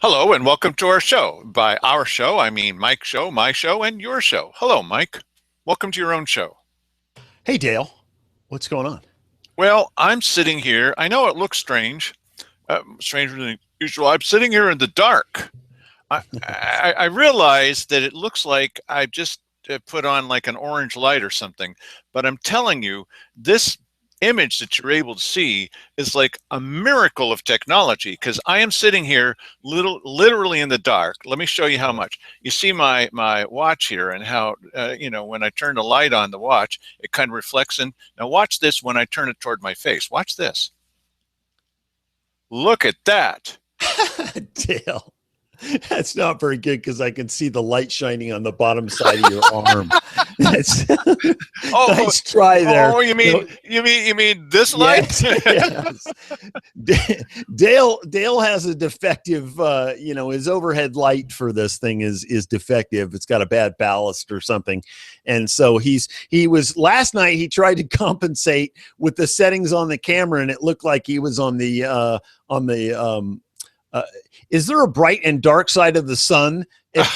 Hello and welcome to our show. By our show, I mean Mike's show, my show, and your show. Hello, Mike. Welcome to your own show. Hey, Dale, what's going on? Well, I'm sitting here. I know it looks strange, stranger than usual. I'm sitting here in the dark. I realize that it looks like I just put on like an orange light or something, but I'm telling you, this image that you're able to see is like a miracle of technology because I am sitting here literally in the dark. Let me show you how much. You see my watch here and how, when I turn the light on the watch, it kind of reflects in. Now watch this when I turn it toward my face. Watch this. Look at that. Dale, that's not very good because I can see the light shining on the bottom side of your arm. That's nice try there. Oh, you mean this light? Yes. Dale has a defective. His overhead light for this thing is defective. It's got a bad ballast or something, and so he was last night. He tried to compensate with the settings on the camera, and it looked like he was on the. Is there a bright and dark side of the sun? If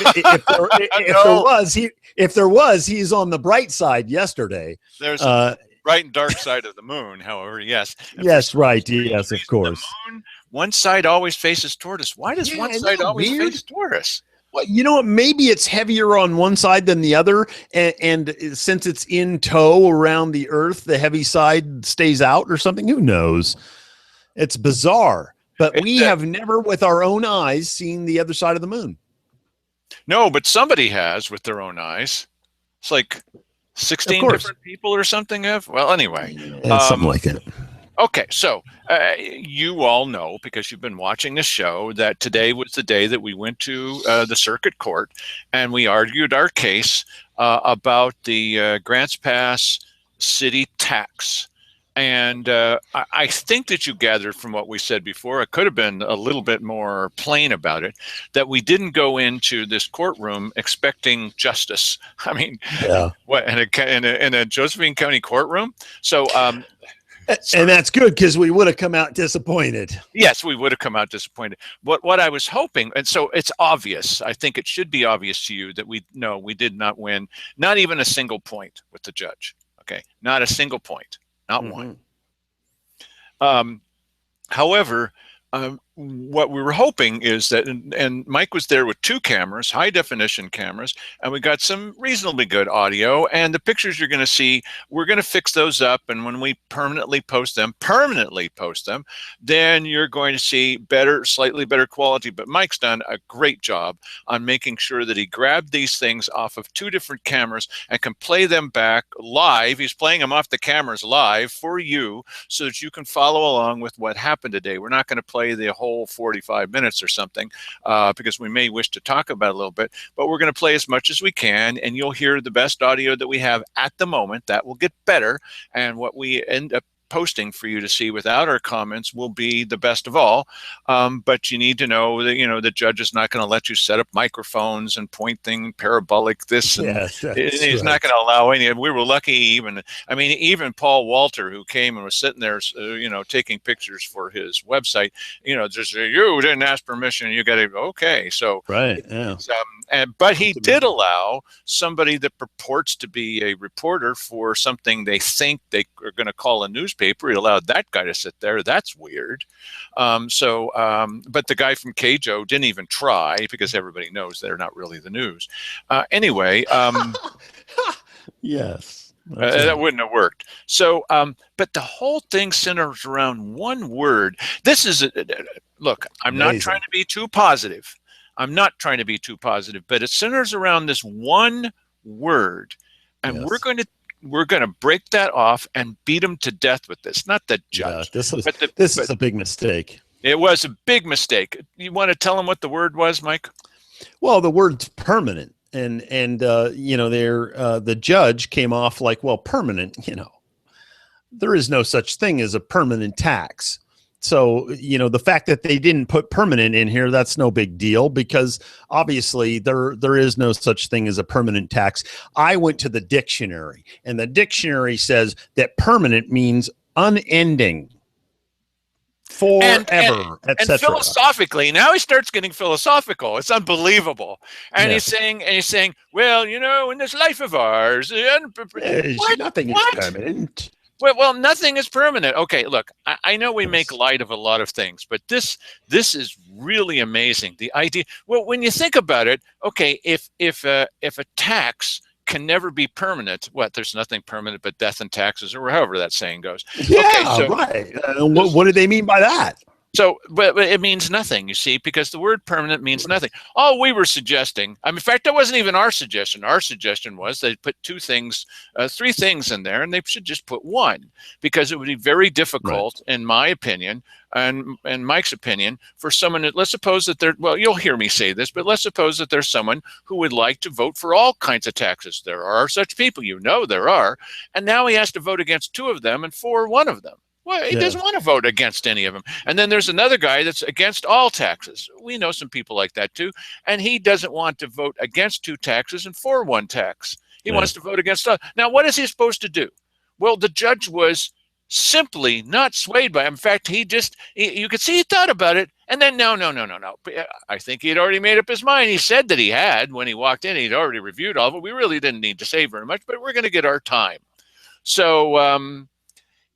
there was, he's on the bright side yesterday. There's a bright and dark side of the moon, however, yes. And yes, right. Yes, of course. The moon, one side always faces toward us. Why does one side always face toward us? Well, you know what? Maybe it's heavier on one side than the other. And since it's in tow around the Earth, the heavy side stays out or something. Who knows? It's bizarre. But we have never, with our own eyes, seen the other side of the moon. No, but somebody has with their own eyes. It's like 16 different people or something have. Well, anyway. Something like that. Okay, so you all know, because you've been watching the show, that today was the day that we went to the circuit court and we argued our case about the Grants Pass city tax. And I think that you gathered from what we said before, it could have been a little bit more plain about it, that we didn't go into this courtroom expecting justice. I mean, what in a Josephine County courtroom? So, and that's good because we would have come out disappointed. Yes, we would have come out disappointed. What I was hoping, and so it's obvious, I think it should be obvious to you that we did not win, not even a single point with the judge. Okay, not a single point. Not one. However, what we were hoping is that, and Mike was there with 2 cameras, high definition cameras, and we got some reasonably good audio. And the pictures you're going to see, we're going to fix those up. And when we permanently post them, then you're going to see slightly better quality. But Mike's done a great job on making sure that he grabbed these things off of 2 different cameras and can play them back live. He's playing them off the cameras live for you so that you can follow along with what happened today. We're not going to play the whole 45 minutes or something because we may wish to talk about it a little bit, but we're going to play as much as we can, and you'll hear the best audio that we have at the moment. That will get better, and what we end up posting for you to see without our comments will be the best of all. But you need to know that, the judge is not going to let you set up microphones and pointing parabolic this. And he's not going to allow any. We were lucky even Paul Walter, who came and was sitting there, taking pictures for his website, just you didn't ask permission. You got to, okay. So, right. Yeah. But he did allow somebody that purports to be a reporter for something they think they are going to call a newspaper. He allowed that guy to sit there. That's weird. But the guy from KJO didn't even try because everybody knows they're not really the news. Anyway. Yes. That wouldn't have worked. So, but the whole thing centers around one word. This is, look, I'm not trying to be too positive. But it centers around this one word, and we're going to break that off and beat them to death with this. Not the judge. Yeah, this is a big mistake. It was a big mistake. You want to tell them what the word was, Mike? Well, the word's permanent, and the judge came off like, well, permanent. There is no such thing as a permanent tax. So, the fact that they didn't put permanent in here, that's no big deal because obviously there is no such thing as a permanent tax. I went to the dictionary, and the dictionary says that permanent means unending. and forever, and etc. philosophically, now he starts getting philosophical. It's unbelievable. And Yeah. he's saying, well, in this life of ours, what Nothing is what permanent. well, nothing is permanent. Okay, look, I know we make Yes. light of a lot of things, but this is really amazing. The idea. Well, when you think about it, okay, if a tax can never be permanent, what? There's nothing permanent but death and taxes, or however that saying goes. Okay, Yeah, right. What do they mean by that? but it means nothing, you see, because the word permanent means nothing. All we were suggesting, in fact, that wasn't even our suggestion. Our suggestion was they put three things in there, and they should just put one, because it would be very Right. difficult, in my opinion, and Mike's opinion, for someone that, let's suppose that well, you'll hear me say this, but let's suppose that there's someone who would like to vote for all kinds of taxes. There are such people, there are, and now he has to vote against two of them and for one of them. Well, he Yeah. doesn't want to vote against any of them. And then there's another guy that's against all taxes. We know some people like that too. And he doesn't want to vote against two taxes and for one tax. He Yeah. wants to vote against all. Now, what is he supposed to do? Well, the judge was simply not swayed by him. In fact, you could see he thought about it. And then, no. I think he had already made up his mind. He said that he had when he walked in. He'd already reviewed all of it. We really didn't need to say very much, but we're going to get our time. So,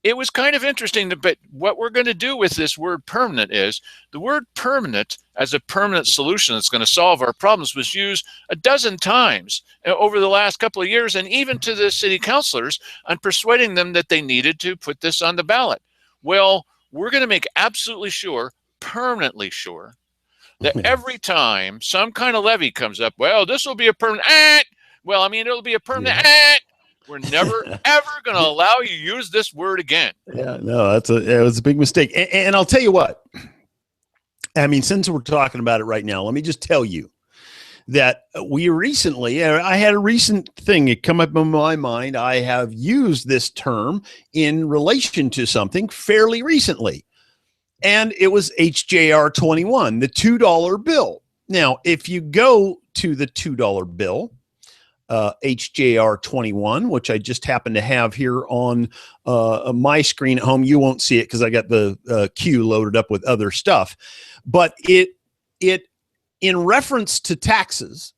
it was kind of interesting, but what we're going to do with this word permanent is the word permanent as a permanent solution that's going to solve our problems was used a dozen times over the last couple of years, and even to the city councilors on persuading them that they needed to put this on the ballot. Well, we're going to make absolutely sure, permanently sure, that every time some kind of levy comes up, well, this will be a permanent, it'll be a permanent, Yeah. we're never, ever going to allow you to use this word again. Yeah, no, it was a big mistake. And I'll tell you what, since we're talking about it right now, let me just tell you that I had a recent thing that come up in my mind. I have used this term in relation to something fairly recently, and it was HJR 21, the $2 bill. Now, if you go to the $2 bill, HJR 21, which I just happen to have here on my screen at home. You won't see it because I got the queue loaded up with other stuff. But it in reference to taxes,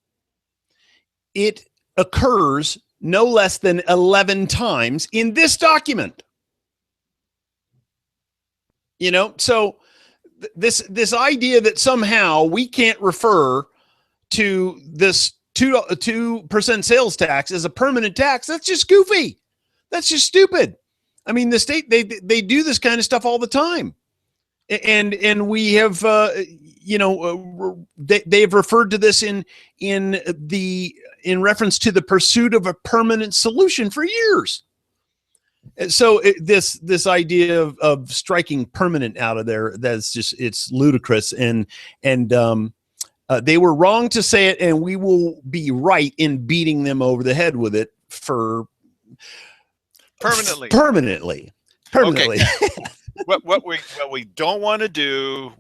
it occurs no less than 11 times in this document. So this idea that somehow we can't refer to this 2% sales tax as a permanent tax, that's just goofy. That's just stupid. The state, they do this kind of stuff all the time. And we have, they've referred to this in reference to the pursuit of a permanent solution for years. So this idea of striking permanent out of there, it's ludicrous. And they were wrong to say it, and we will be right in beating them over the head with it for permanently. Okay. what we don't want to do,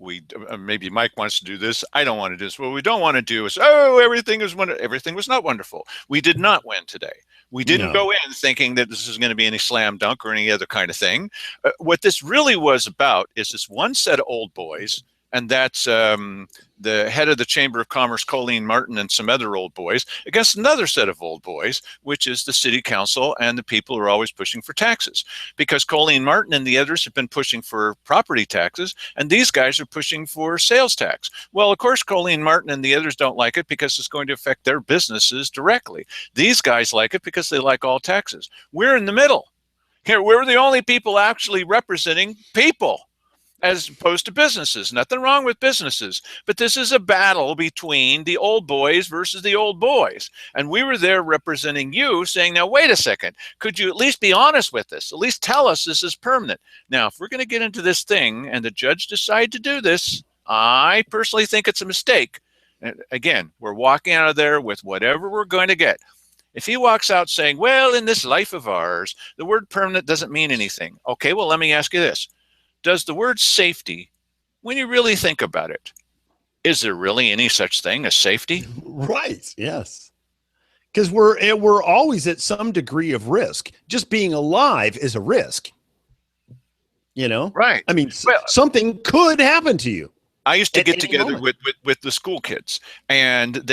maybe Mike wants to do this, I don't want to do this. What we don't want to do is, everything was not wonderful. We did not win today. We didn't go in thinking that this is going to be any slam dunk or any other kind of thing. What this really was about is this one set of old boys, and that's the head of the Chamber of Commerce, Colleen Martin, and some other old boys, against another set of old boys, which is the city council and the people who are always pushing for taxes. Because Colleen Martin and the others have been pushing for property taxes, and these guys are pushing for sales tax. Well, of course, Colleen Martin and the others don't like it because it's going to affect their businesses directly. These guys like it because they like all taxes. We're in the middle. Here, we're the only people actually representing people, as opposed to businesses. Nothing wrong with businesses, but this is a battle between the old boys versus the old boys. And we were there representing you, saying, now, wait a second, could you at least be honest with us? At least tell us this is permanent. Now, if we're going to get into this thing and the judge decide to do this, I personally think it's a mistake. And again, we're walking out of there with whatever we're going to get. If he walks out saying, well, in this life of ours, the word permanent doesn't mean anything. Okay, well, let me ask you this. Does the word safety, when you really think about it, is there really any such thing as safety? Right. Yes. Because we're always at some degree of risk. Just being alive is a risk. You know, Right. I mean, Well, something could happen to you I used to at get any together moment. with the school kids, and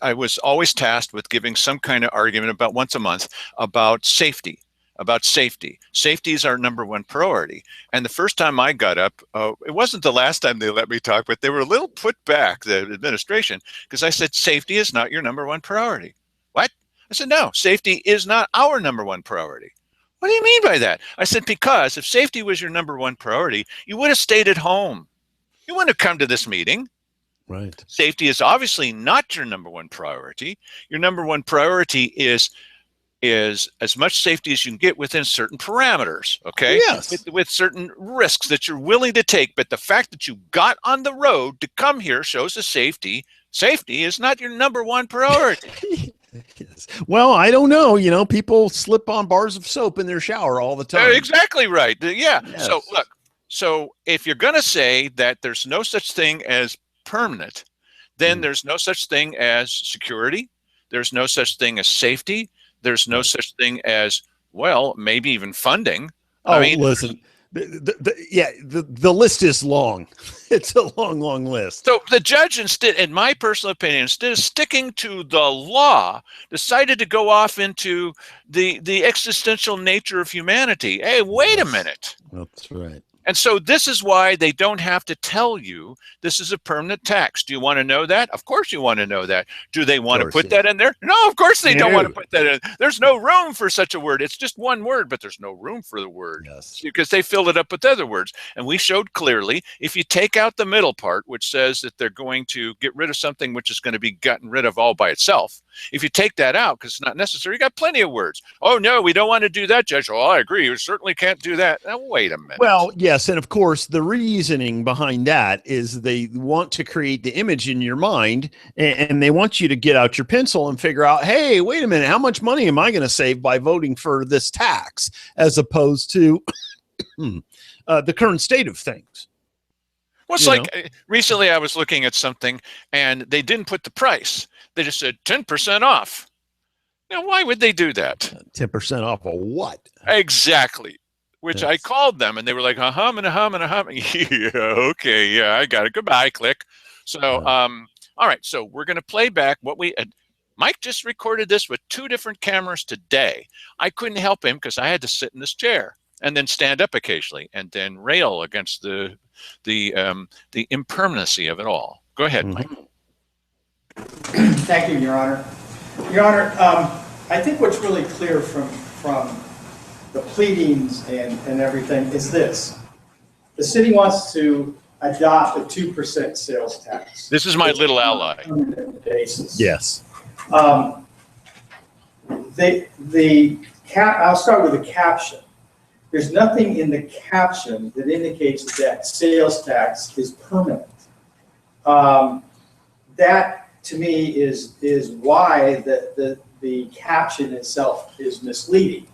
I was always tasked with giving some kind of argument about once a month about safety. About safety. Safety is our number one priority. And the first time I got up, it wasn't the last time they let me talk, but they were a little put back, the administration, because I said safety is not your number one priority. What? I said, no, safety is not our number one priority. What do you mean by that? I said, because if safety was your number one priority, you would have stayed at home. You wouldn't have come to this meeting. Right. Safety is obviously not your number one priority. Your number one priority is as much safety as you can get within certain parameters, okay? Yes. With certain risks that you're willing to take. But the fact that you got on the road to come here shows the safety. Safety is not your number one priority. Yes. Well, I don't know. You know, people slip on bars of soap in their shower all the time. Exactly right. Yeah. So Yes. look, so if you're going to say that there's no such thing as permanent, then Mm, there's no such thing as security. There's no such thing as safety. There's no right. such thing as, well, maybe even funding. I Oh, mean, listen. The list is long. It's a long, long list. so the judge, instead, in my personal opinion, instead of sticking to the law, decided to go off into the existential nature of humanity. Hey, wait a Yes, minute. that's right. And so this is why they don't have to tell you this is a permanent tax. Do you want to know that? Of course you want to know that. Do they Of want to course, put yeah. that in there? No, of course they don't want to No. put that in. There's no room for such a word. It's just one word, but there's no room for the word Yes. because they filled it up with other words. And we showed clearly if you take out the middle part, which says that they're going to get rid of something which is going to be gotten rid of all by itself. If you take that out because it's not necessary, you got plenty of words. Oh, no, we don't want to do that, Judge. Oh, I agree. You certainly can't do that. Now, wait a minute. Well, yes, and of course, the reasoning behind that is they want to create the image in your mind, and they want you to get out your pencil and figure out, hey, wait a minute, how much money am I going to save by voting for this tax, as opposed to the current state of things. Well, it's like recently I was looking at something and they didn't put the price. They just said 10% off. Now, why would they do that? 10% off of what? Exactly. Which I Yes. called them and they were like, a hum and a hum and a hum. Yeah, okay, yeah, I got it. Goodbye, click. So, all right, so we're going to play back what we Mike just recorded this with 2 different cameras today. I couldn't help him because I had to sit in this chair and then stand up occasionally and then rail against the impermanency of it all. Go ahead, Mike. Thank you, Your Honor. Your Honor, I think what's really clear from the pleadings and everything is this. The city wants to adopt a 2% sales tax. This is my little ally. On a permanent basis. Yes. I'll start with the caption. There's nothing in the caption that indicates that sales tax is permanent. That to me is why the caption itself is misleading.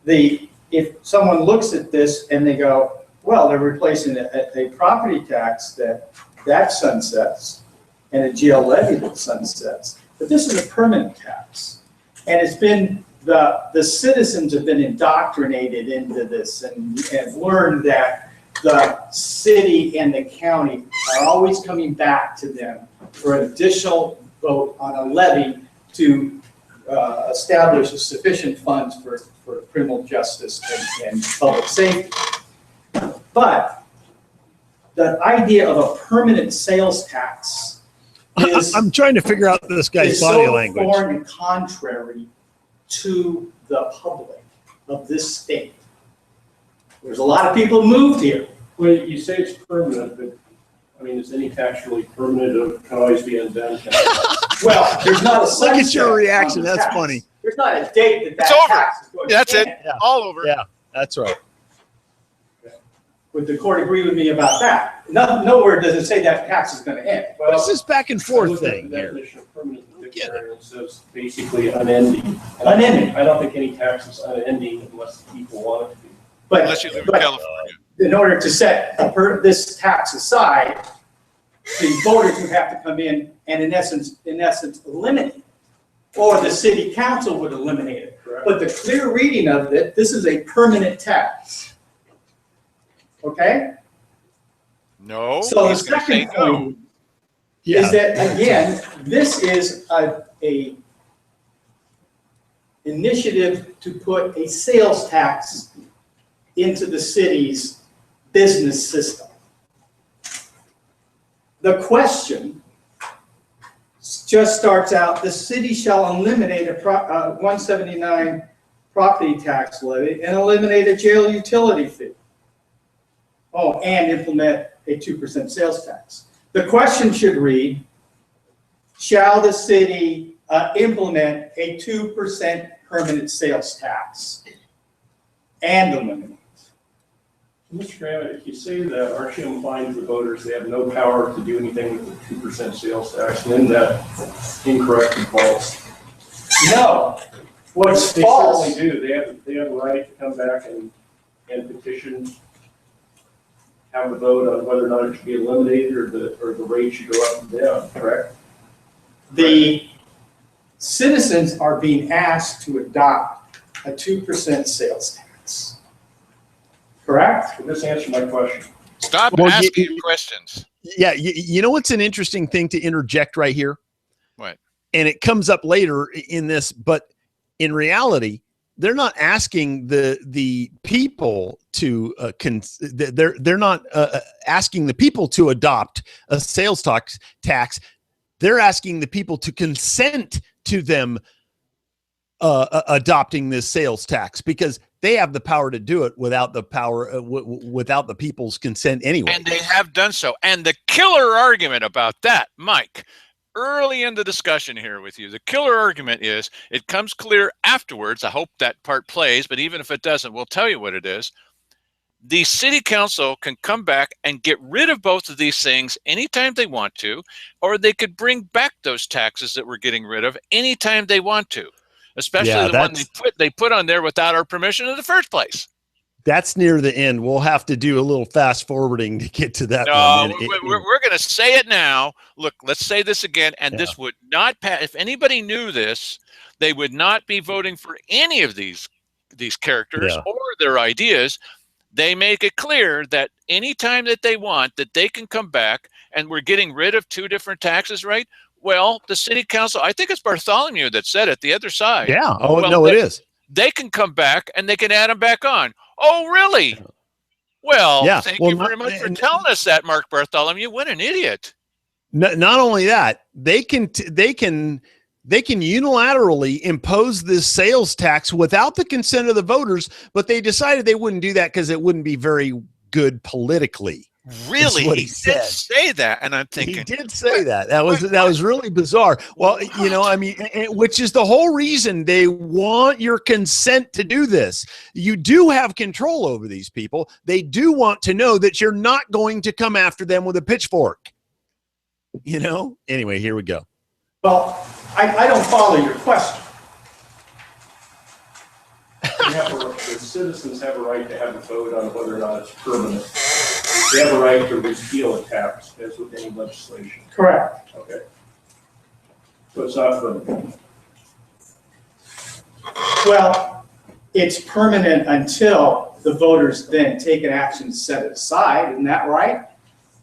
If someone looks at this and they go, well, they're replacing a property tax that sunsets and a GL levy that sunsets, but this is a permanent tax, and it's been the citizens have been indoctrinated into this and learned that the city and the county are always coming back to them for an additional vote on a levy to establish sufficient funds for criminal justice and public safety. But the idea of a permanent sales tax is I'm trying to figure out this guy's body so language. foreign and contrary to the public of this state. There's a lot of people moved here. Well, you say it's permanent, but I mean, is any tax really permanent? It can always be undone. Well, there's not a Look at your sunset reaction. on the That's tax. funny. There's not a date that It's over. tax is going to That's it. end. Yeah. All over. Yeah, that's right. Would the court agree with me about that? Nowhere does it say that tax is going to end. What is this back and I forth looked at thing the here? definition of permanent in the Get it. dictionary, and it says basically unending. Unending. I don't think any tax is unending unless people want it to be. But, Unless you live in but California. in order to set this tax aside, the voters would have to come in and in essence eliminate it. Or the city council would eliminate it. Correct. But the clear reading of it, this is a permanent tax. Okay? No. So the he's gonna say second no. point is that, again, this is a initiative to put a sales tax into the city's business system. The question just starts out, the city shall eliminate a 179 property tax levy and eliminate a jail utility fee. Oh, and implement a 2% sales tax. The question should read, shall the city implement a 2% permanent sales tax and eliminate? Mr. Graham, if you say that, aren't you implying to the voters they have no power to do anything with the 2% sales tax? And isn't that incorrect and false? No. What's They false? certainly do. They have a right to come back and petition, have a vote on whether or not it should be eliminated or the rate should go up and down, correct? The citizens are being asked to adopt a 2% sales tax. Correct? Can this answer my question? Stop Well, asking questions. Yeah, you know what's an interesting thing to interject right here? What? And it comes up later in this, but in reality, they're not asking the people to they're not asking the people to adopt a sales tax. They're asking the people to consent to them adopting this sales tax because they have the power to do it without the power without the people's consent anyway. And they have done so. And the killer argument about that, Mike, early in the discussion here with you, the killer argument is it comes clear afterwards. I hope that part plays, but even if it doesn't, we'll tell you what it is. The city council can come back and get rid of both of these things anytime they want to, or they could bring back those taxes that we're getting rid of anytime they want to, especially the one they put on there without our permission in the first place. That's near the end. We'll have to do a little fast forwarding to get to that one. No, we're going to say it now. Look, let's say this again, and this would not pass. If anybody knew this, they would not be voting for any of these characters or their ideas. They make it clear that anytime that they want, that they can come back, and we're getting rid of two different taxes, right? Well, the city council, I think it's Bartholomew that said it, the other side. Yeah. Oh, well, no, it is. They can come back and they can add them back on. Oh, really? Well, thank you very much for telling us that, Mark Bartholomew. What an idiot. Not only that, they can unilaterally impose this sales tax without the consent of the voters, but they decided they wouldn't do that because it wouldn't be very good politically. Really? He did say that, and I'm thinking he did say that. That was really bizarre. Well, you know, I mean, which is the whole reason they want your consent to do this. You do have control over these people. They do want to know that you're not going to come after them with a pitchfork. You know? Anyway, here we go. Well, I don't follow your question. The citizens have a right to have a vote on whether or not it's permanent. They have a right to repeal a tax, as with any legislation. Correct. Okay. So it's not permanent. Well, it's permanent until the voters then take an action to set it aside. Isn't that right?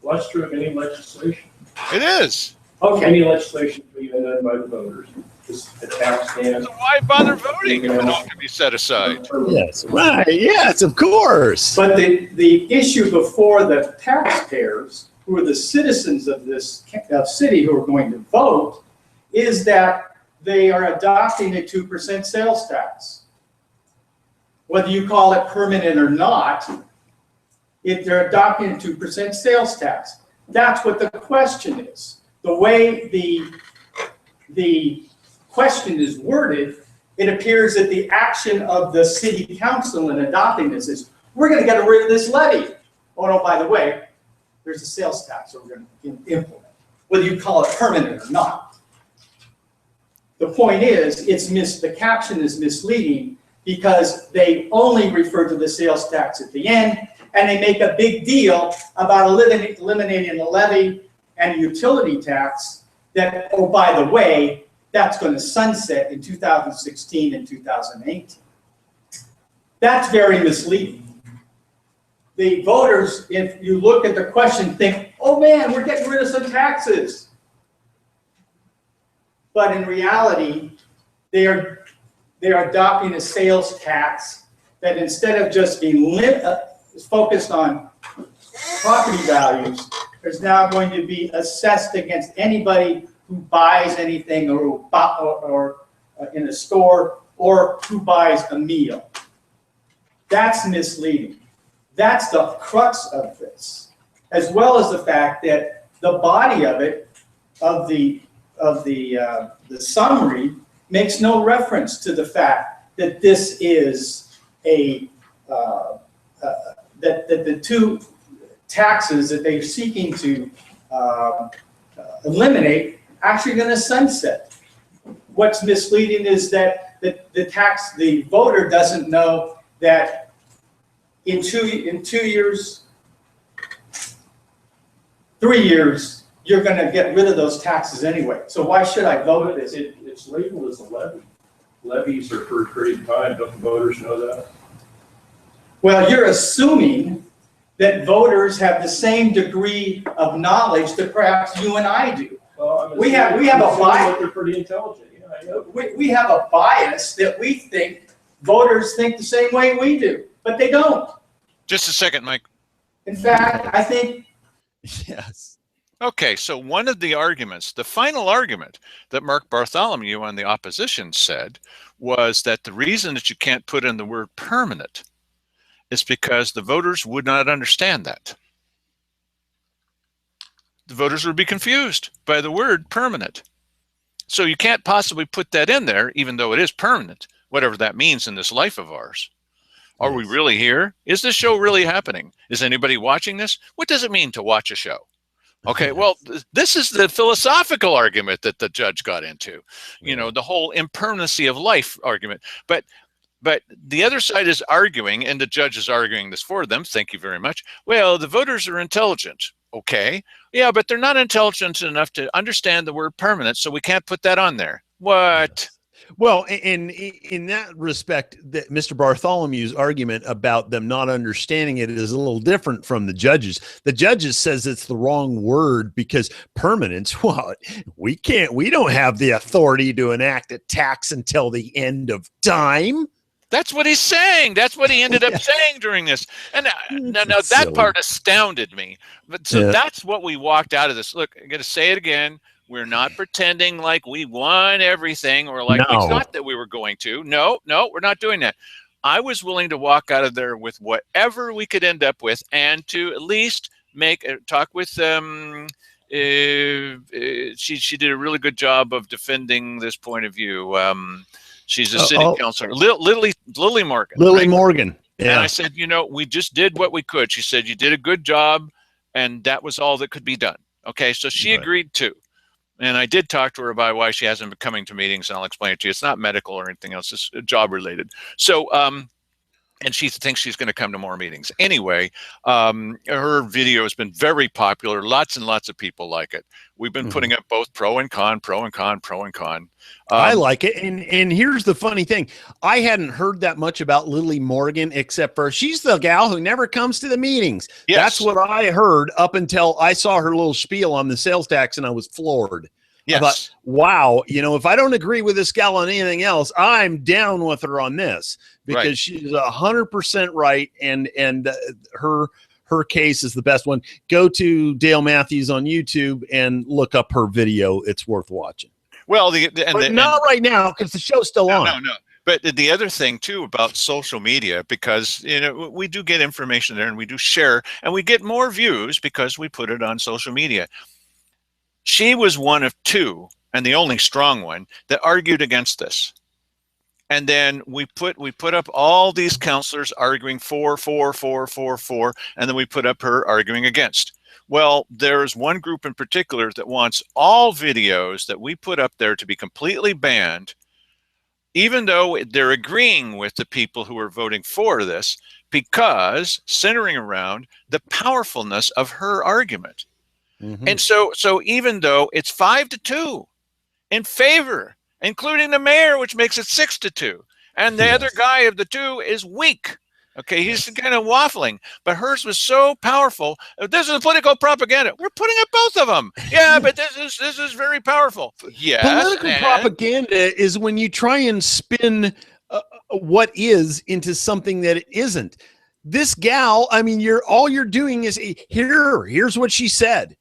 Well, that's true of any legislation. It is. Okay. Any legislation can be done by the voters. Just a tax stand. So why bother voting if it all can be set aside? Yes, right. Yes, of course. But the issue before the taxpayers, who are the citizens of this city who are going to vote, is that they are adopting a 2% sales tax. Whether you call it permanent or not, if they're adopting a 2% sales tax. That's what the question is. The way the question is worded, it appears that the action of the city council in adopting this is, we're going to get rid of this levy. Oh, no, by the way, there's a sales tax that we're going to implement, whether you call it permanent or not. The point is, the caption is misleading because they only refer to the sales tax at the end, and they make a big deal about eliminating the levy and utility tax that, oh, by the way, that's going to sunset in 2016 and 2018. That's very misleading. the voters, if you look at the question, think, oh man, we're getting rid of some taxes. But in reality, they are adopting a sales tax that instead of just being focused on property values, is now going to be assessed against anybody who buys anything or in a store or who buys a meal. That's misleading. That's the crux of this, as well as the fact that the body of it, of the summary, makes no reference to the fact that this is that the two taxes that they're seeking to eliminate actually going to sunset. What's misleading is that the voter doesn't know that in 2 years, 3 years, you're going to get rid of those taxes anyway. So why should I vote this? It's labeled as a levy. Levies are for a period of time. Don't the voters know that? Well, you're assuming that voters have the same degree of knowledge that perhaps you and I do. Well, we have a bias. They're pretty intelligent. Yeah, I know. We have a bias that we think voters think the same way we do, but they don't. Just a second, Mike. In fact, I think. Yes. Okay, so one of the arguments, the final argument that Mark Bartholomew on the opposition said was that the reason that you can't put in the word permanent is because the voters would not understand that. The voters would be confused by the word permanent. So you can't possibly put that in there, even though it is permanent, whatever that means in this life of ours. Are we really here? Is this show really happening? Is anybody watching this? What does it mean to watch a show? Okay, well, this is the philosophical argument that the judge got into, you know, the whole impermanency of life argument. But the other side is arguing, and the judge is arguing this for them. Thank you very much. Well, the voters are intelligent. Okay, yeah, but they're not intelligent enough to understand the word permanent, so we can't put that on there. What? Well, in that respect, that Mr. Bartholomew's argument about them not understanding it is a little different from the judges. The judges says it's the wrong word because permanence, well, we don't have the authority to enact a tax until the end of time. That's what he's saying. That's what he ended up saying during this. And now that silly. part astounded me. But so that's what we walked out of this. Look, I'm going to say it again. We're not pretending like we won everything or like we thought that we were going to. No, we're not doing that. I was willing to walk out of there with whatever we could end up with and to at least talk with she did a really good job of defending this point of view. She's a city councilor, Lily Morgan. Lily Morgan. Yeah. And I said, you know, we just did what we could. She said, you did a good job, and that was all that could be done. Okay, so she agreed too. And I did talk to her about why she hasn't been coming to meetings, and I'll explain it to you. It's not medical or anything else. It's job related. So, and she thinks she's going to come to more meetings. Anyway, her video has been very popular. Lots and lots of people like it. We've been putting up both pro and con, pro and con, pro and con. I like it. And here's the funny thing. I hadn't heard that much about Lily Morgan, except for she's the gal who never comes to the meetings. Yes. That's what I heard up until I saw her little spiel on the sales tax, and I was floored. Yes. I thought, wow, you know, if I don't agree with this gal on anything else, I'm down with her on this because she's 100% right. And her case is the best one. Go to Dale Matthews on YouTube and look up her video. It's worth watching. Well, not right now because the show's still on. No. But the other thing too about social media, because you know we do get information there and we do share and we get more views because we put it on social media. She was one of two, and the only strong one, that argued against this. And then we put up all these counselors arguing for, and then we put up her arguing against. Well, there's one group in particular that wants all videos that we put up there to be completely banned, even though they're agreeing with the people who are voting for this, because centering around the powerfulness of her argument. And so even though it's 5-2 in favor, including the mayor, which makes it 6-2, and the other guy of the two is weak. Okay, he's kind of waffling, but hers was so powerful. This is political propaganda. We're putting up both of them. Yeah, but this is very powerful. Yes, Political propaganda is when you try and spin what is into something that it isn't. This gal, I mean, all you're doing is here's what she said.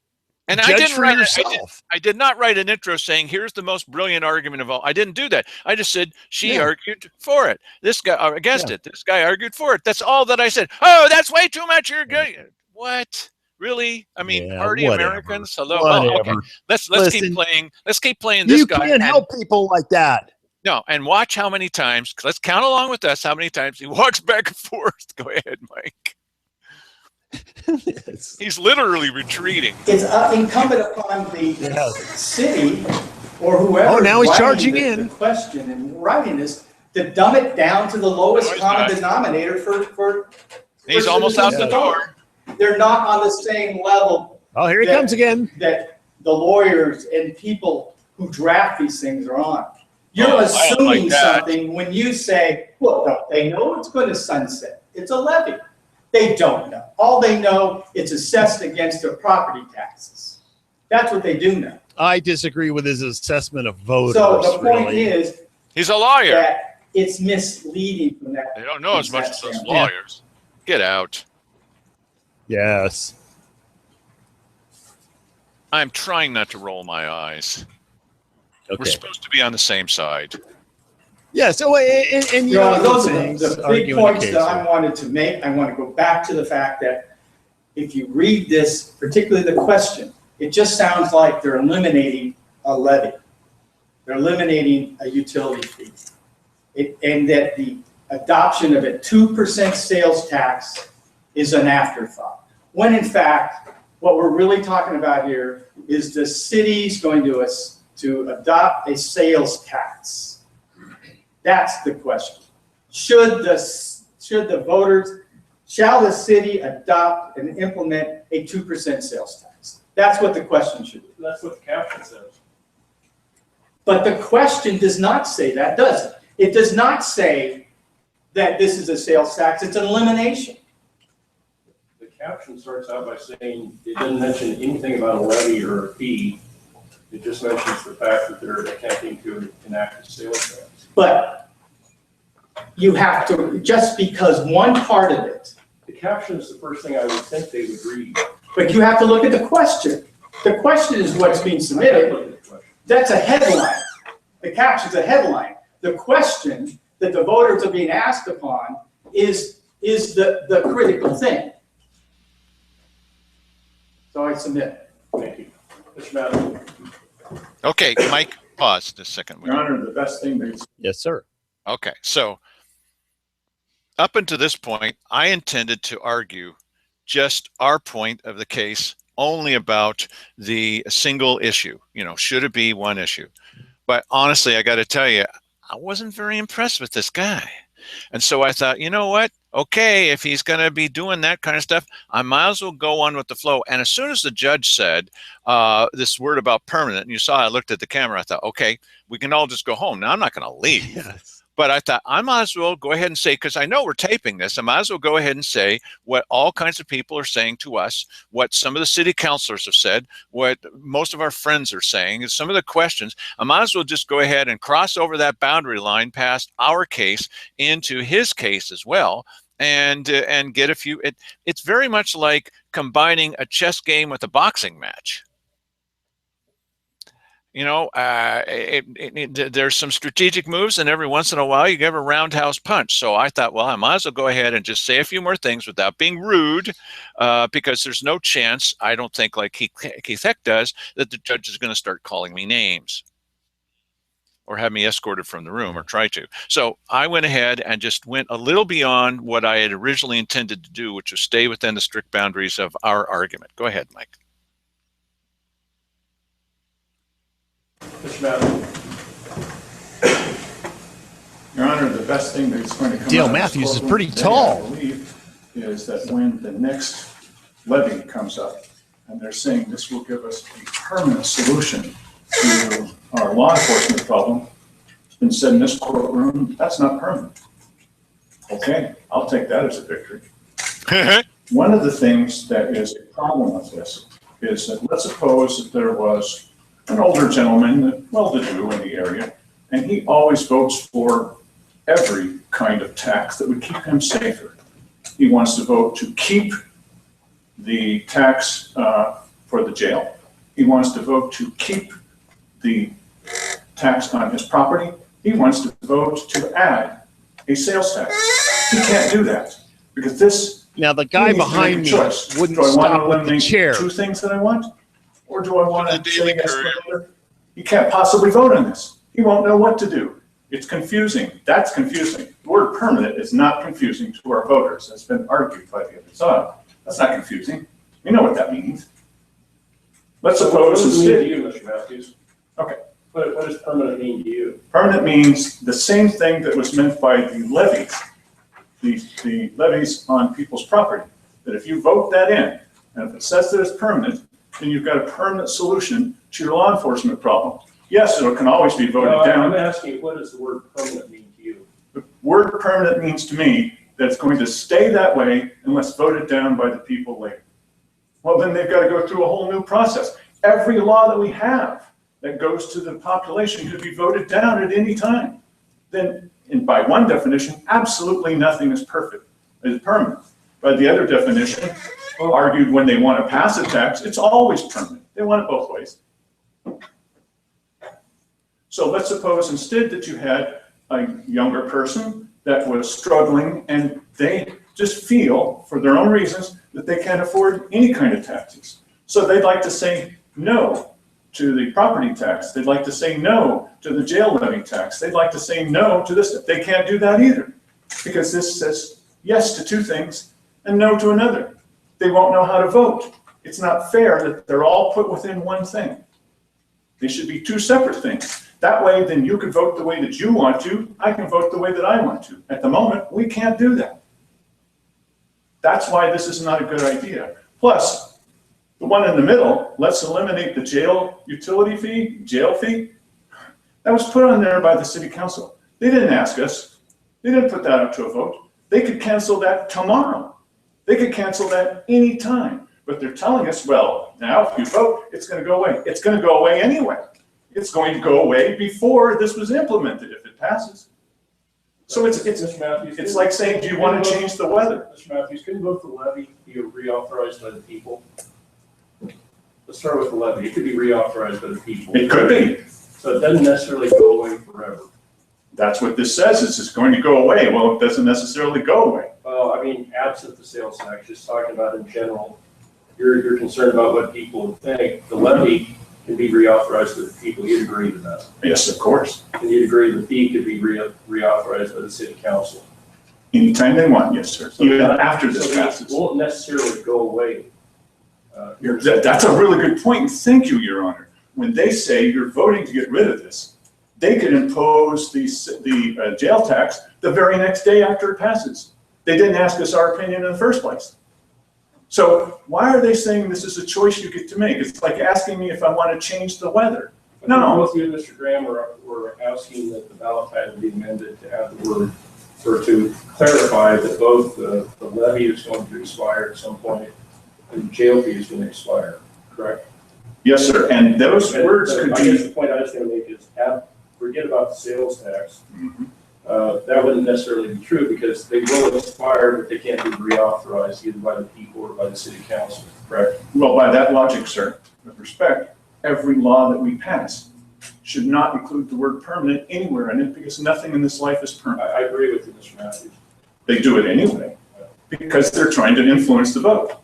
And judge for yourself. I did not write an intro saying, here's the most brilliant argument of all. I didn't do that. I just said, she argued for it. This guy against it. This guy argued for it. That's all that I said. Oh, that's way too much. You're good. What? Really? I mean, hardy Americans? Hello. Oh, okay. Let's keep playing. Let's keep playing this guy. You can't help people like that. No, and watch how many times, let's count along with us, how many times he walks back and forth. Go ahead, Mike. He's literally retreating. It's incumbent upon the city or whoever. Oh, now he's charging in. The question and writing this to dumb it down to the lowest common denominator for he's almost out the door. They're not on the same level. Oh, here he comes again. That the lawyers and people who draft these things are on. You're assuming something when you say, well, don't they know it's going to sunset? It's a levy. They don't know. All they know, it's assessed against their property taxes. That's what they do know. I disagree with his assessment of voters. So the point is, he's a lawyer. That it's misleading from that. They don't know as much as those lawyers. Get out. Yes. I'm trying not to roll my eyes. Okay. We're supposed to be on the same side. Yeah, so and you know, those are the big points that I wanted to make. I want to go back to the fact that if you read this, particularly the question, it just sounds like they're eliminating a levy. They're eliminating a utility fee. And that the adoption of a 2% sales tax is an afterthought. When in fact, what we're really talking about here is the city's going to adopt a sales tax. That's the question. Shall the city adopt and implement a 2% sales tax? That's what the question should be. That's what the caption says. But the question does not say that, does it? It does not say that this is a sales tax. It's an elimination. The caption starts out by saying it doesn't mention anything about a levy or a fee. It just mentions the fact that they're attempting to enact a sales tax. But you have to, just because one part of it. The caption is the first thing I would think they would read. But you have to look at the question. The question is what's being submitted. That's a headline. The caption's a headline. The question that the voters are being asked upon is the critical thing. So I submit. Thank you. Mr. Madden. Okay, Mike, pause just a second. Your Honor, the best thing they... Yes, sir. Okay, so up until this point, I intended to argue just our point of the case only about the single issue. You know, should it be one issue? But honestly, I got to tell you, I wasn't very impressed with this guy. And so I thought, you know what? Okay, if he's going to be doing that kind of stuff, I might as well go on with the flow. And as soon as the judge said this word about permanent, and you saw I looked at the camera, I thought, okay, we can all just go home. Now, I'm not going to leave. Yes. But I thought I might as well go ahead and say, because I know we're taping this, I might as well go ahead and say what all kinds of people are saying to us, what some of the city councilors have said, what most of our friends are saying, and some of the questions. I might as well just go ahead and cross over that boundary line past our case into his case as well, and get a few. It's very much like combining a chess game with a boxing match. You know, there's some strategic moves, and every once in a while you give a roundhouse punch. So I thought, well, I might as well go ahead and just say a few more things without being rude, because there's no chance, I don't think, like Keith Heck does, that the judge is going to start calling me names or have me escorted from the room, or try to. So I went ahead and just went a little beyond what I had originally intended to do, which was stay within the strict boundaries of our argument. Go ahead, Mike. Mr. Madden. Your Honor, the best thing that's going to come Dale out of this Matthews is courtroom pretty today, tall. I believe, is that when the next levy comes up, and they're saying this will give us a permanent solution to our law enforcement problem, it's been said in this courtroom, that's not permanent. Okay, I'll take that as a victory. One of the things that is a problem with this is that let's suppose that there was an older gentleman, well-to-do in the area, and he always votes for every kind of tax that would keep him safer. He wants to vote to keep the tax for the jail. He wants to vote to keep the tax on his property. He wants to vote to add a sales tax. He can't do that because this. Now the guy behind me wouldn't stop with the chair. Two things that I want, or do I want to say yes Courier. for another? He can't possibly vote on this. He won't know what to do. It's confusing. That's confusing. The word permanent is not confusing to our voters. It's been argued by the other side. That's not confusing. We know what that means. Let's suppose what does it mean to instead. you, Mr. Matthews? Okay. What does permanent mean to you? Permanent means the same thing that was meant by the levies, the levies on people's property. That if you vote that in, and if it says that it's permanent, then you've got a permanent solution to your law enforcement problem. Yes, it can always be voted down. I'm asking, what does the word permanent mean to you? The word permanent means to me that it's going to stay that way unless voted down by the people later. Well, then they've got to go through a whole new process. Every law that we have that goes to the population could be voted down at any time. Then, and by one definition, absolutely nothing is perfect, is permanent. By the other definition, argued when they want to pass a tax, it's always permanent. They want it both ways. So let's suppose instead that you had a younger person that was struggling and they just feel, for their own reasons, that they can't afford any kind of taxes. So they'd like to say no to the property tax. They'd like to say no to the jail levy tax. They'd like to say no to this. They can't do that either because this says yes to two things and no to another. They won't know how to vote. It's not fair that they're all put within one thing. They should be two separate things. That way, then you can vote the way that you want to. I can vote the way that I want to. At the moment, we can't do that. That's why this is not a good idea. Plus, the one in the middle, let's eliminate the jail utility fee, jail fee. That was put on there by the city council. They didn't ask us. They didn't put that up to a vote. They could cancel that tomorrow. They could cancel that anytime. But they're telling us, well, now if you vote, it's going to go away. It's going to go away anyway. It's going to go away before this was implemented if it passes. So it's like saying, do you want to change the weather? Mr. Matthews, couldn't both the levy be reauthorized by the people? Let's start with the levy. It could be reauthorized by the people. It could be. So it doesn't necessarily go away forever. That's what this says, is it's going to go away. Well, it doesn't necessarily go away. Well, I mean, absent the sales tax, just talking about in general, you're concerned about what people would think. The levy can be reauthorized by the people. You'd agree to that? Yes, of course. And you'd agree the fee could be reauthorized by the city council? Anytime they want, yes, sir. Even after this So passes. it won't necessarily go away. That's a really good point. Thank you, Your Honor. When they say you're voting to get rid of this, they could impose the jail tax the very next day after it passes. They didn't ask us our opinion in the first place. So why are they saying this is a choice you get to make? It's like asking me if I want to change the weather. No. Both you and Mr. Graham were asking that the ballot pattern be amended to add the word, or to clarify that both the levy is going to expire at some point and the jail fee is going to expire, correct? Yes, sir. And those words could I guess be. the point I was going to make is forget about the sales tax. That wouldn't necessarily be true because they will expire, but they can't be reauthorized either by the people or by the city council, correct? Well, by that logic, sir, with respect, every law that we pass should not include the word permanent anywhere in it because nothing in this life is permanent. I agree with you, Mr. Matthews. They do it anyway because they're trying to influence the vote.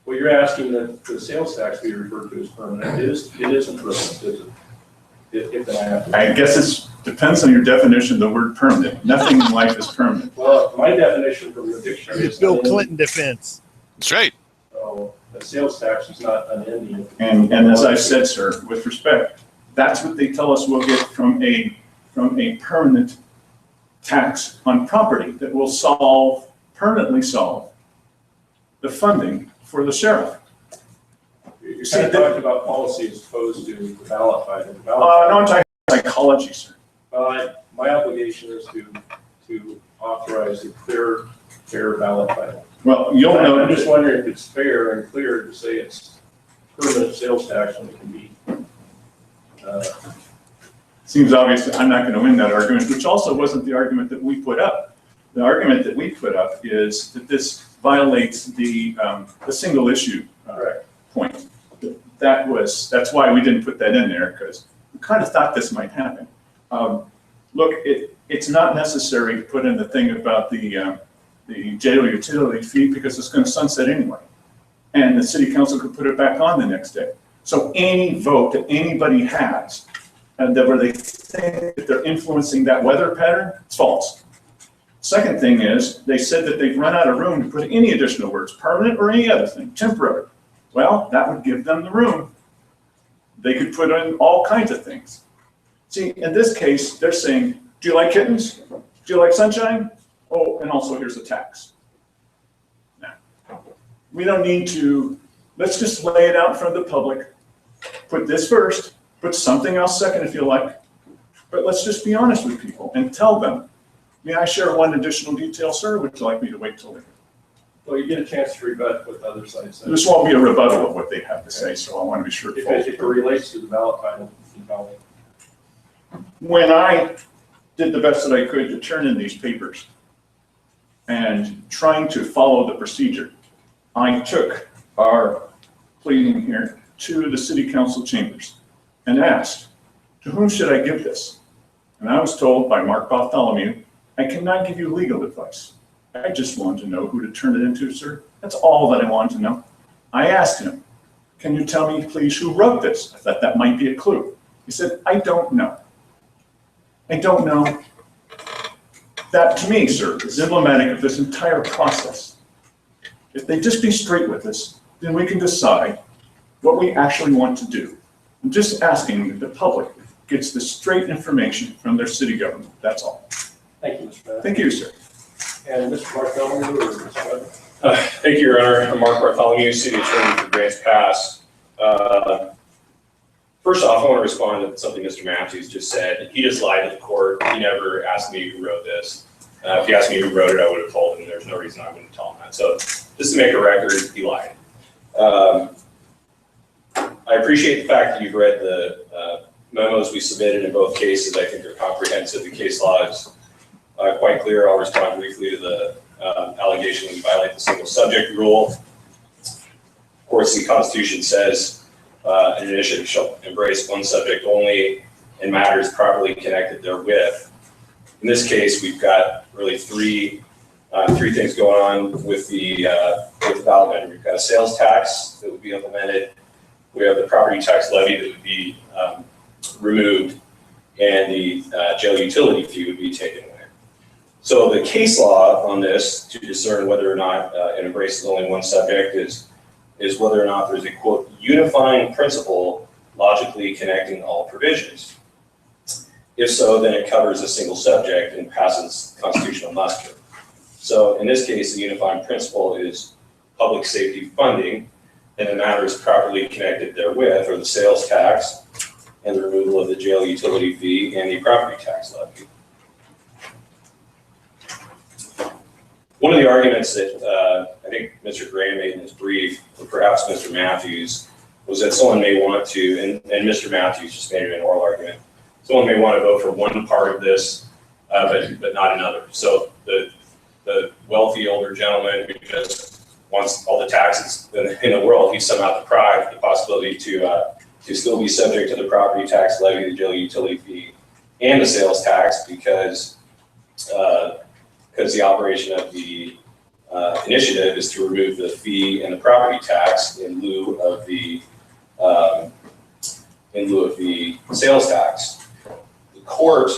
Well, you're asking that the sales tax be referred to as permanent. It isn't permanent, is it? If they have to. I guess it depends on your definition of the word permanent. Nothing in life is permanent. Well, my definition from the dictionary is Bill Clinton defense. That's right. So the sales tax is not unending. And as I said, sir, with respect, that's what they tell us we'll get from a permanent tax on property that will permanently solve the funding for the sheriff. You're kind of talking about policy as opposed to the ballot pattern. No, I'm talking psychology, sir. My obligation is to to authorize a clear, fair ballot title. Well, you'll know. I'm just wondering if it's fair and clear to say it's permanent sales tax when it can be. Seems obvious that I'm not going to win that argument, which also wasn't the argument that we put up. The argument that we put up is that this violates the single issue point. That's why we didn't put that in there, because we kind of thought this might happen. Look, it's not necessary to put in the thing about the jail utility fee because it's going to sunset anyway. And the city council could put it back on the next day. So any vote that anybody has, and that where they think that they're influencing that weather pattern, it's false. Second thing is, they said that they've run out of room to put any additional words, permanent or any other thing, temporary. Well, that would give them the room. They could put in all kinds of things. See, in this case, they're saying, do you like kittens? Do you like sunshine? Oh, and also here's a tax. Now, we don't need to, let's just lay it out in front of the public. Put this first, put something else second if you like. But let's just be honest with people and tell them. May I share one additional detail, sir? Would you like me to wait till later? Well, you get a chance to rebut what the other side says. This won't be a rebuttal of what they have to say, so I want to be sure. If it relates to the ballot title, When I did the best that I could to turn in these papers and trying to follow the procedure, I took our pleading here to the city council chambers and asked, to whom should I give this? And I was told by Mark Bartholomew, I cannot give you legal advice. I just wanted to know who to turn it into, sir. That's all that I wanted to know. I asked him, can you tell me please who wrote this? I thought that might be a clue. He said, I don't know. I don't know. That to me, sir, is emblematic of this entire process. If they just be straight with us, then we can decide what we actually want to do. I'm just asking that the public gets the straight information from their city government. That's all. Thank you, Mr. Mayor. Thank you, sir. And Mr. Bartholomew or Mr. Webb? Thank you, Your Honor. I'm Mark Bartholomew, City Attorney for Grants Pass. First off, I want to respond to something Mr. Matthews just said. He just lied to the court. He never asked me who wrote this. If he asked me who wrote it, I would have told him. There's no reason I wouldn't tell him that. So just to make a record, he lied. I appreciate the fact that you've read the memos we submitted in both cases. I think they're comprehensive. The case law is quite clear. I'll respond briefly to the allegation that we violate the single subject rule. Of course, the Constitution says an initiative shall embrace one subject only and matters properly connected therewith. In this case, we've got really three things going on with the ballot measure. We've got a sales tax that would be implemented. We have the property tax levy that would be removed, and the jail utility fee would be taken away. So the case law on this to discern whether or not it embraces only one subject is whether or not there's a, quote, unifying principle logically connecting all provisions. If so, then it covers a single subject and passes constitutional muster. So in this case, the unifying principle is public safety funding, and the matter is properly connected therewith, or the sales tax, and the removal of the jail utility fee and the property tax levy. One of the arguments that I think Mr. Gray made in his brief, or perhaps Mr. Matthews, was that someone may want to, and Mr. Matthews just made it an oral argument, someone may want to vote for one part of this, but not another. So the wealthy older gentleman who just wants all the taxes in the world, he's somehow deprived the possibility to still be subject to the property tax levy, the jail utility fee, and the sales tax because the operation of the initiative is to remove the fee and the property tax in lieu of the sales tax. The court,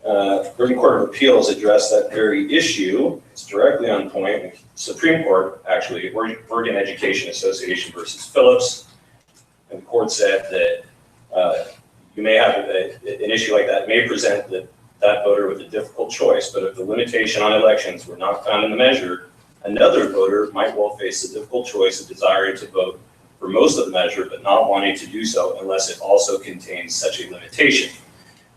Oregon Court of Appeals addressed that very issue. It's directly on point. Supreme Court, actually, Oregon Education Association versus Phillips, and the court said that you may have an issue like that may present that voter with a difficult choice, but if the limitation on elections were not found in the measure, another voter might well face the difficult choice of desiring to vote for most of the measure, but not wanting to do so unless it also contains such a limitation.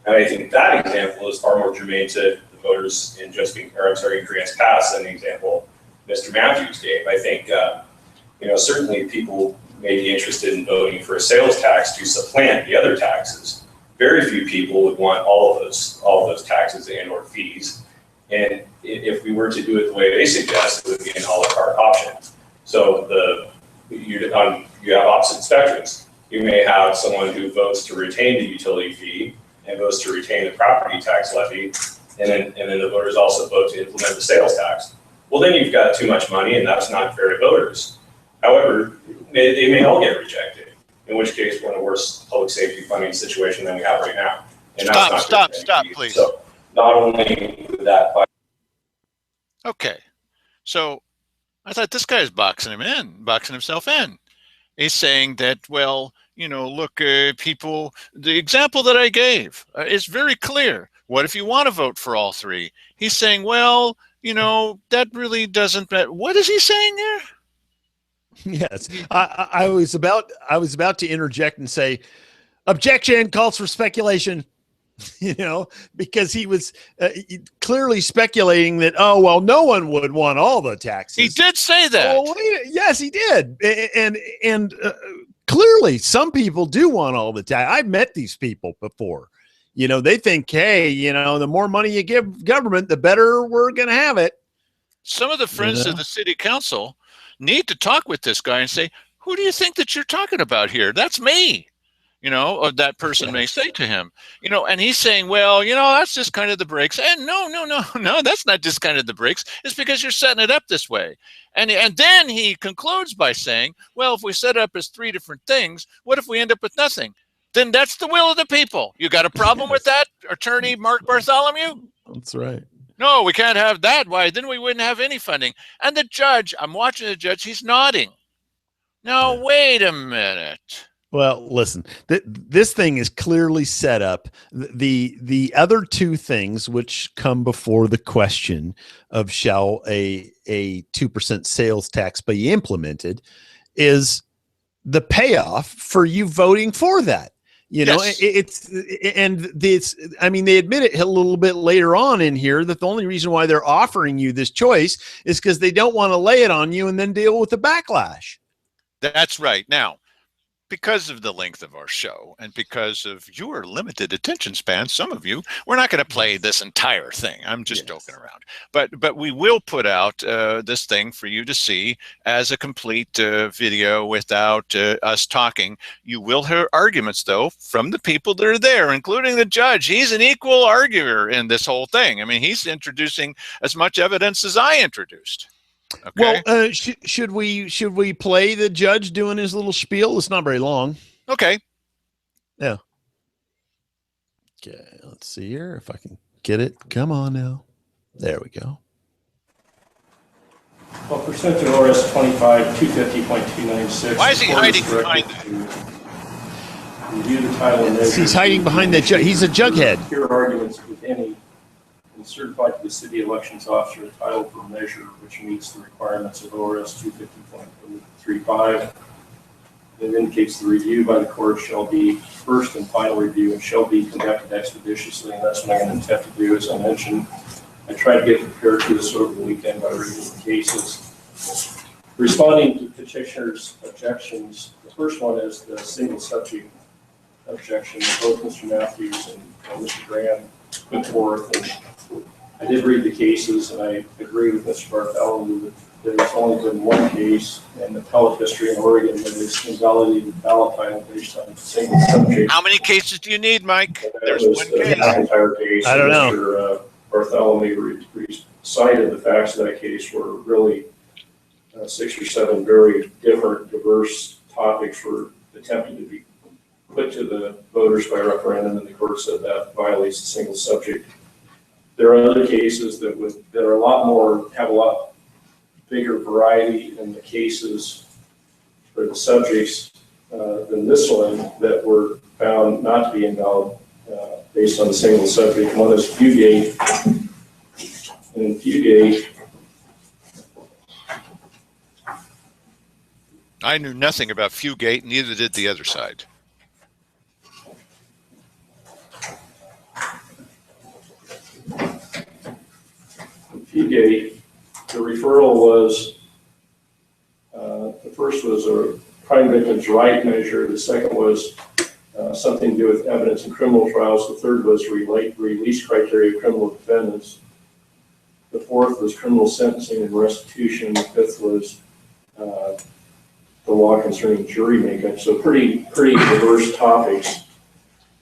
And I think that example is far more germane to the voters in Josephine, or I'm sorry, in Grants Pass than the example Mr. Matthews gave. I think, certainly people may be interested in voting for a sales tax to supplant the other taxes. Very few people would want all of those taxes and or fees. And if we were to do it the way they suggest, it would be an a la carte option. So you have opposite spectrums. You may have someone who votes to retain the utility fee and votes to retain the property tax levy, and then the voters also vote to implement the sales tax. Well, then you've got too much money, and that's not fair to voters. However, they may all get rejected, in which case we're in a worse public safety funding situation than we have right now. And Stop, please. So not only would that. Okay, so I thought this guy's boxing himself in. He's saying that, well, look, people, the example that I gave is very clear. What if you want to vote for all three? He's saying, well, that really doesn't matter. What is he saying there? Yes, I was about to interject and say, objection, calls for speculation. Because he was clearly speculating that, oh, well, no one would want all the taxes. He did say that. Well, yes, he did. And clearly some people do want all the tax. I've met these people before. They think, hey, the more money you give government, the better we're going to have it. Some of the friends of the city council need to talk with this guy and say, who do you think that you're talking about here? That's me. Or that person may say to him, and he's saying, well, that's just kind of the breaks. And no, that's not just kind of the breaks. It's because you're setting it up this way. And then he concludes by saying, well, if we set up as three different things, what if we end up with nothing? Then that's the will of the people. You got a problem with that, Attorney Mark Bartholomew? That's right. No, we can't have that. Why? Then we wouldn't have any funding. And the judge, I'm watching the judge, he's nodding. Now, wait a minute. Well, listen, this thing is clearly set up. The other two things which come before the question of shall a 2% sales tax be implemented is the payoff for you voting for that. Yes. They admit it a little bit later on in here that the only reason why they're offering you this choice is because they don't want to lay it on you and then deal with the backlash. That's right. Now, because of the length of our show and because of your limited attention span, some of you, we're not going to play this entire thing. I'm just joking around. But we will put out this thing for you to see as a complete video without us talking. You will hear arguments, though, from the people that are there, including the judge. He's an equal arguer in this whole thing. I mean, he's introducing as much evidence as I introduced. Okay. Well, should we play the judge doing his little spiel? It's not very long. Okay. Yeah. Okay. Let's see here if I can get it. Come on now. There we go. Well, pursuant to ORS 25-250.296. Why is he hiding behind that? Review the title and measure. He's hiding behind that judge. He's a jughead. Hear arguments with any and certified to the city elections officer a title for measure which meets the requirements of ORS 250.35. It indicates the review by the court shall be first and final review and shall be conducted expeditiously, and that's what I'm going to attempt to do. As I mentioned, I tried to get prepared for this over the weekend by reading the cases. Responding to petitioner's objections, the first one is the single subject objection that both Mr. Matthews and Mr. Graham put forth. And I did read the cases, and I agree with Mr. Bartholomew that there's only been one case in the appellate history in Oregon that has invalidated the ballot title based on single subject. How many cases do you need, Mike? There's one case. The entire case. I don't know. Mr. Bartholomew recited the facts of that case were really 6 or 7 very different, diverse topics were attempted to be put to the voters by referendum, and the court said that violates the single subject. There are other cases that are a lot more, have a lot bigger variety in the cases or the subjects than this one that were found not to be invalid based on the single subject. One is Fugate. And in Fugate, I knew nothing about Fugate, neither did the other side. fee gate, the referral was, the first was a crime victim's right measure. The second was something to do with evidence in criminal trials. The third was release criteria of criminal defendants. The fourth was criminal sentencing and restitution. The fifth was the law concerning jury makeup. So pretty diverse topics.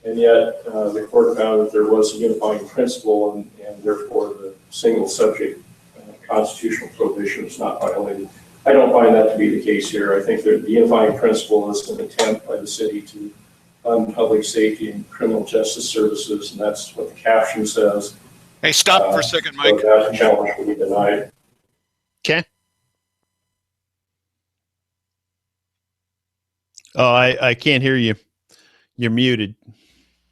And yet the court found that there was a unifying principle, and therefore the single subject constitutional prohibition is not violated. I don't find that to be the case here. I think that the unifying principle is an attempt by the city to fund public safety and criminal justice services, and that's what the caption says. Hey, stop for a second, Mike. So that challenge will be denied. Okay. Oh, I can't hear you. You're muted.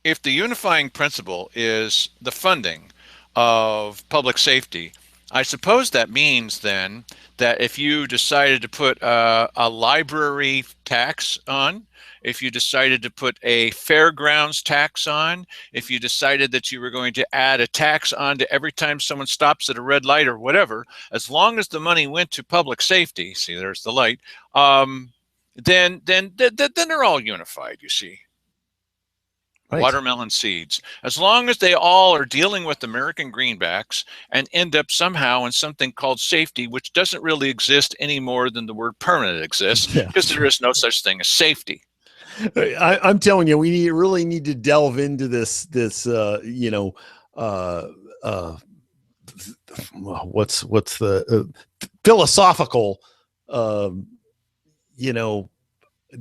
If the unifying principle is the funding of public safety, I suppose that means then that if you decided to put a library tax on, if you decided to put a fairgrounds tax on, if you decided that you were going to add a tax on to every time someone stops at a red light or whatever, as long as the money went to public safety, see, there's the light, then they're all unified, you see. Right. Watermelon seeds. As long as they all are dealing with American greenbacks and end up somehow in something called safety, which doesn't really exist any more than the word permanent exists, because there is no such thing as safety. I'm telling you, we really need to delve into this what's the philosophical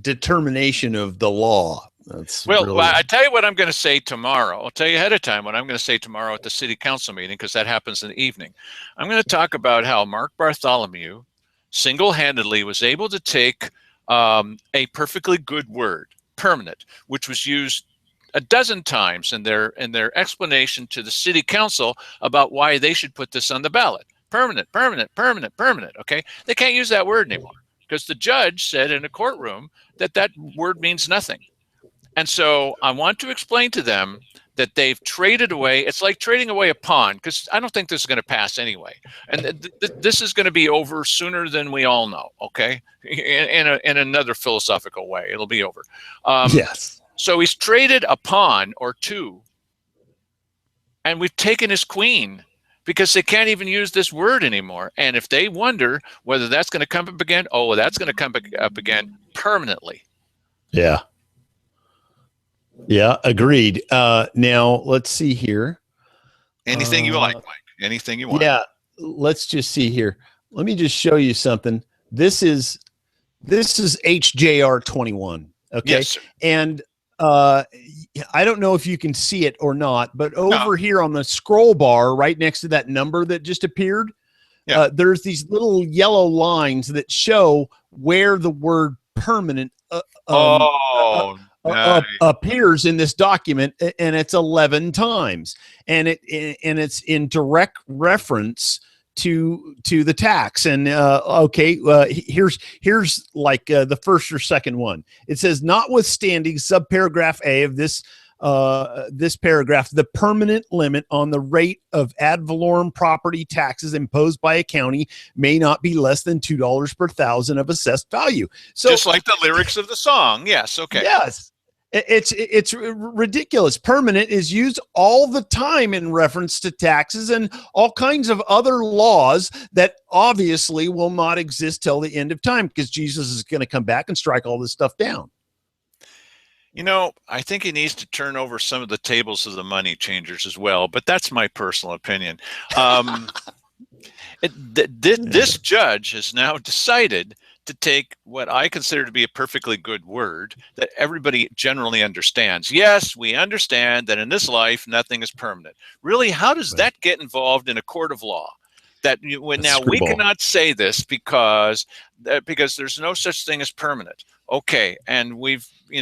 determination of the law. That's well, I tell you what I'm going to say tomorrow. I'll tell you ahead of time what I'm going to say tomorrow at the city council meeting, because that happens in the evening. I'm going to talk about how Mark Bartholomew single-handedly was able to take a perfectly good word, permanent, which was used a dozen times in their explanation to the city council about why they should put this on the ballot. Permanent, permanent, permanent, permanent. Okay, they can't use that word anymore because the judge said in a courtroom that that word means nothing. And so I want to explain to them that they've traded away. It's like trading away a pawn, because I don't think this is going to pass anyway. And this is going to be over sooner than we all know, okay? In another philosophical way, it'll be over. Yes. So he's traded a pawn or two, and we've taken his queen because they can't even use this word anymore. And if they wonder whether that's going to come up again, oh, that's going to come up again permanently. Yeah. Yeah, agreed. Now let's see here. Anything you like, Mike. Anything you want. Yeah, let's just see here. Let me just show you something. This is HJR 21. Okay. Yes, sir. And I don't know if you can see it or not, but over here on the scroll bar, right next to that number that just appeared, there's these little yellow lines that show where the word permanent appears in this document, and it's 11 times, and it's in direct reference to the tax. And here's like the first or second one. It says, notwithstanding subparagraph A of this paragraph, the permanent limit on the rate of ad valorem property taxes imposed by a county may not be less than $2 per thousand of assessed value. So just like the lyrics of the song. Yes. Okay. Yes. It's ridiculous. Permanent is used all the time in reference to taxes and all kinds of other laws that obviously will not exist till the end of time, because Jesus is going to come back and strike all this stuff down. You know, I think he needs to turn over some of the tables of the money changers as well, but that's my personal opinion. This judge has now decided to take what I consider to be a perfectly good word that everybody generally understands. Yes, we understand that in this life, nothing is permanent. Really, how does that get involved in a court of law? That we cannot say this because there's no such thing as permanent. Okay, and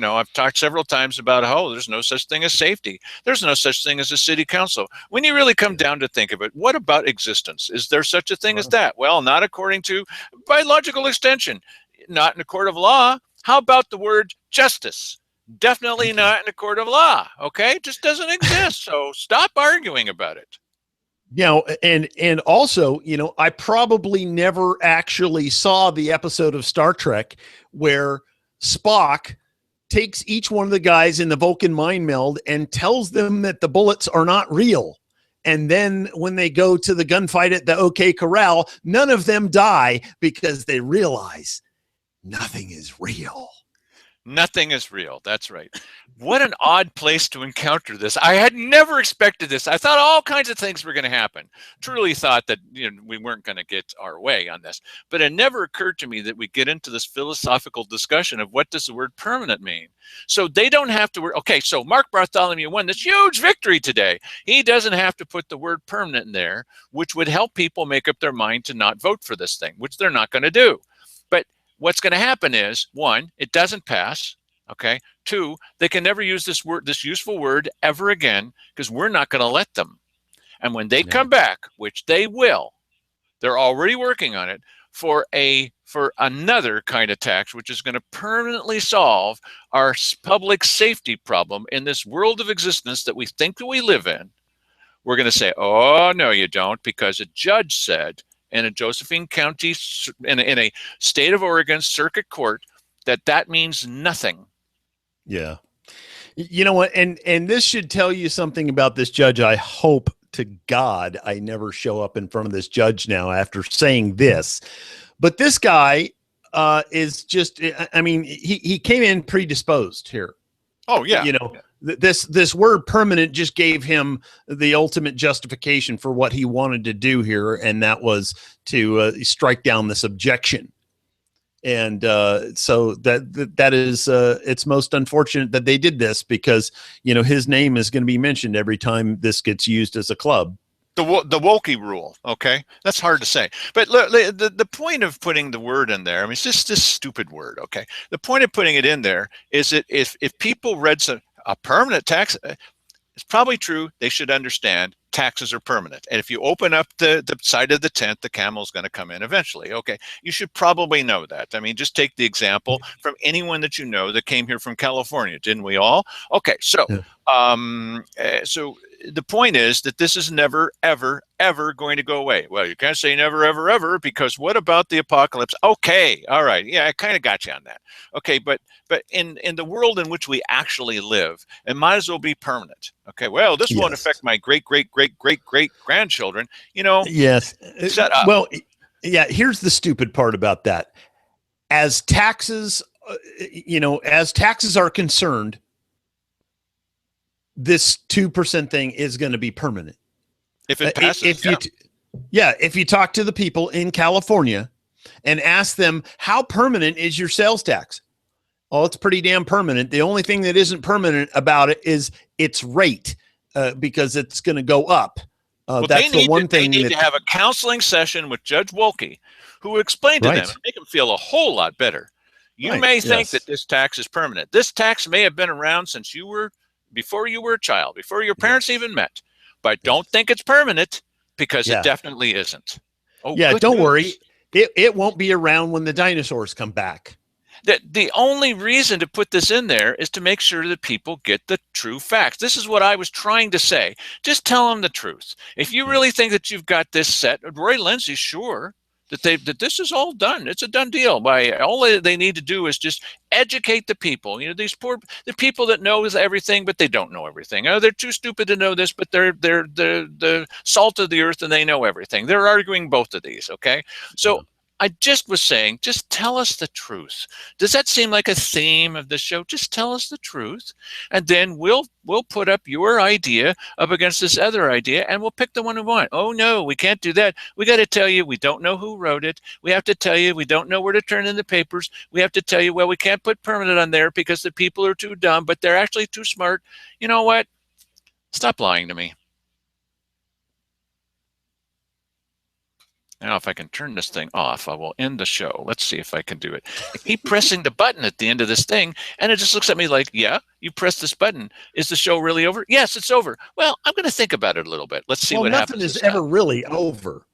I've talked several times about how there's no such thing as safety. There's no such thing as a city council. When you really come down to think of it, what about existence? Is there such a thing as that? Well, not according to, by logical extension, not in a court of law. How about the word justice? Definitely not in a court of law. Okay, it just doesn't exist. So stop arguing about it. You know, and also, you know, I probably never actually saw the episode of Star Trek where Spock takes each one of the guys in the Vulcan mind meld and tells them that the bullets are not real. And then when they go to the gunfight at the OK Corral, none of them die because they realize nothing is real. Nothing is real. That's right. What an odd place to encounter this. I had never expected this. I thought all kinds of things were going to happen. Truly thought that, you know, we weren't going to get our way on this. But it never occurred to me that we get into this philosophical discussion of what does the word permanent mean. So they don't have to. Okay, so Mark Bartholomew won this huge victory today. He doesn't have to put the word permanent in there, which would help people make up their mind to not vote for this thing, which they're not going to do. But what's going to happen is, one, it doesn't pass. Okay. Two, they can never use this word, this useful word, ever again, because we're not going to let them. And when they come back, which they will, they're already working on it for another kind of tax, which is going to permanently solve our public safety problem in this world of existence that we think that we live in. We're going to say, oh, no, you don't, because a judge said in a Josephine County, in a state of Oregon circuit court, that means nothing. Yeah. You know what? And this should tell you something about this judge. I hope to God I never show up in front of this judge now after saying this. But this guy is just, I mean, he came in predisposed here. Oh, yeah. You know, this word permanent just gave him the ultimate justification for what he wanted to do here. And that was to strike down this objection. And so that is it's most unfortunate that they did this, because, you know, his name is going to be mentioned every time this gets used as a club. The Wokey rule, okay? That's hard to say. But look, the point of putting the word in there, I mean, it's just this stupid word, okay? The point of putting it in there is that if people read a permanent tax, it's probably true. They should understand taxes are permanent. And if you open up the side of the tent, the camel's going to come in eventually. Okay. You should probably know that. I mean, just take the example from anyone that you know that came here from California. Didn't we all? Okay. So, so the point is that this is never, ever, ever going to go away. Well, you can't say never, ever, ever, because what about the apocalypse? Okay. All right. Yeah, I kind of got you on that. Okay. But in the world in which we actually live, it might as well be permanent. Okay. Well, this won't affect my great grandchildren. You know. Yes. Shut up. Well, yeah. Here's the stupid part about that. As taxes, you know, as taxes are concerned, this 2% thing is going to be permanent. If it passes, if you talk to the people in California and ask them, how permanent is your sales tax? Oh, it's pretty damn permanent. The only thing that isn't permanent about it is its rate, because it's going to go up. Well, that's the one thing. They need to have a counseling session with Judge Wolke, who will explain to them and make them feel a whole lot better. You may think that this tax is permanent. This tax may have been around since before you were a child, before your parents even met, but don't think it's permanent, because it definitely isn't. Oh, yeah, don't worry. It won't be around when the dinosaurs come back. The only reason to put this in there is to make sure that people get the true facts. This is what I was trying to say. Just tell them the truth. If you really think that you've got this set, Roy Lindsay's sure that this is all done. It's a done deal. All they need to do is just educate the people. You know, the people that know everything, but they don't know everything. Oh, they're too stupid to know this, but they're the salt of the earth and they know everything. They're arguing both of these. Okay, so. I just was saying, just tell us the truth. Does that seem like a theme of the show? Just tell us the truth, and then we'll put up your idea up against this other idea, and we'll pick the one we want. Oh no, we can't do that. We got to tell you we don't know who wrote it. We have to tell you we don't know where to turn in the papers. We have to tell you, well, we can't put permanent on there because the people are too dumb, but they're actually too smart. You know what? Stop lying to me. Now, if I can turn this thing off, I will end the show. Let's see if I can do it. I keep pressing the button at the end of this thing, and it just looks at me like, yeah, you press this button. Is the show really over? Yes, it's over. Well, I'm going to think about it a little bit. Let's see what happens. Nothing is ever really over.